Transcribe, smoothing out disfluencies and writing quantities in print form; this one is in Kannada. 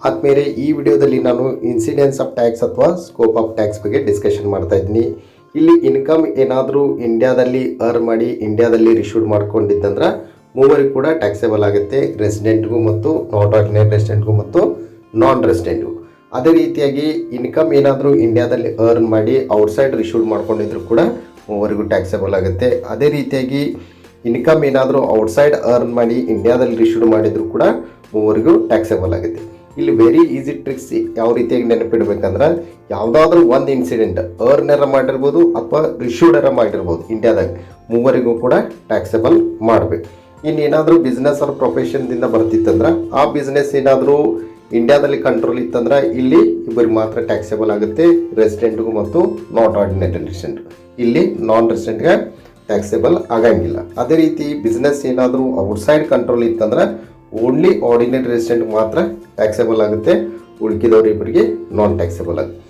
ಆದ್ಮೇಲೆ ಈ ವಿಡಿಯೋದಲ್ಲಿ ನಾನು ಇನ್ಸಿಡೆನ್ಸ್ ಆಫ್ ಟ್ಯಾಕ್ಸ್ ಅಥವಾ ಸ್ಕೋಪ್ ಆಫ್ ಟ್ಯಾಕ್ಸ್ ಬಗ್ಗೆ ಡಿಸ್ಕಷನ್ ಮಾಡ್ತಾ ಇದ್ದೀನಿ. ಇಲ್ಲಿ ಇನ್ಕಮ್ ಏನಾದರೂ ಇಂಡಿಯಾದಲ್ಲಿ ಅರ್ನ್ ಮಾಡಿ ಇಂಡಿಯಾದಲ್ಲಿ ರಿಶೂಡ್ ಮಾಡ್ಕೊಂಡಿದ್ದಂದ್ರೆ ಮೂವರಿಗೂ ಕೂಡ ಟ್ಯಾಕ್ಸೇಬಲ್ ಆಗುತ್ತೆ, ರೆಸಿಡೆಂಟ್ಗೂ ಮತ್ತು ನಾಟ್ ಆರ್ಡಿನರಿ ರೆಸಿಡೆಂಟ್ಗೂ ಮತ್ತು ನಾನ್ ರೆಸಿಡೆಂಟ್ಗೂ. ಅದೇ ರೀತಿಯಾಗಿ ಇನ್ಕಮ್ ಏನಾದರೂ ಇಂಡಿಯಾದಲ್ಲಿ ಅರ್ನ್ ಮಾಡಿ ಔಟ್ಸೈಡ್ ರಿಶೂಡ್ ಮಾಡ್ಕೊಂಡಿದ್ರು ಕೂಡ ಮೂವರಿಗೂ ಟ್ಯಾಕ್ಸೇಬಲ್ ಆಗುತ್ತೆ. ಅದೇ ರೀತಿಯಾಗಿ ಇನ್ಕಮ್ ಏನಾದರೂ ಔಟ್ಸೈಡ್ ಅರ್ನ್ ಮಾಡಿ ಇಂಡಿಯಾದಲ್ಲಿ ರಿಶೂಡ್ ಮಾಡಿದ್ರು ಕೂಡ ಮೂವರಿಗೂ ಟ್ಯಾಕ್ಸೇಬಲ್ ಆಗುತ್ತೆ. ಇಲ್ಲಿ ವೆರಿ ಈಸಿ ಟ್ರಿಕ್ಸ್ ಯಾವ ರೀತಿಯಾಗಿ ನೆನಪಿಡ್ಬೇಕಂದ್ರೆ, ಯಾವುದಾದ್ರೂ ಒಂದು ಇನ್ಸಿಡೆಂಟ್ ಅರ್ನರ ಮಾಡಿರ್ಬೋದು ಅಥವಾ ರಿಶೂಡರ ಮಾಡಿರ್ಬೋದು ಇಂಡಿಯಾದಾಗ, ಮೂವರಿಗೂ ಕೂಡ ಟ್ಯಾಕ್ಸೇಬಲ್ ಮಾಡಬೇಕು. ಇನ್ನೇನಾದರೂ ಬಿಸ್ನೆಸ್ ಆರ್ ಪ್ರೊಫೆಷನ್ದಿಂದ ಬರ್ತಿತ್ತಂದ್ರೆ ಆ ಬಿಸ್ನೆಸ್ ಏನಾದರೂ ಇಂಡಿಯಾದಲ್ಲಿ ಕಂಟ್ರೋಲ್ ಇತ್ತಂದ್ರೆ ಇಲ್ಲಿ ಇಬ್ಬರಿಗೆ ಮಾತ್ರ ಟ್ಯಾಕ್ಸೇಬಲ್ ಆಗುತ್ತೆ, ರೆಸಿಡೆಂಟ್ಗೂ ಮತ್ತು ನಾಟ್ ಆರ್ಡಿನರಿ ರೆಸಿಡೆಂಟ್. ಇಲ್ಲಿ ನಾನ್ ರೆಸಿಡೆಂಟ್ಗೆ ಟ್ಯಾಕ್ಸೇಬಲ್ ಆಗಂಗಿಲ್ಲ. ಅದೇ ರೀತಿ ಬಿಸ್ನೆಸ್ ಏನಾದರೂ ಔಟ್ಸೈಡ್ ಕಂಟ್ರೋಲ್ ಇತ್ತಂದ್ರೆ ಓನ್ಲಿ ಆರ್ಡಿನರಿ ರೆಸಿಡೆಂಟ್ ಮಾತ್ರ ಟ್ಯಾಕ್ಸೇಬಲ್ ಆಗುತ್ತೆ, ಉಳ್ಕಿದವರಿಬ್ಬರಿಗೆ ನಾನ್ ಟ್ಯಾಕ್ಸೇಬಲ್ ಆಗುತ್ತೆ.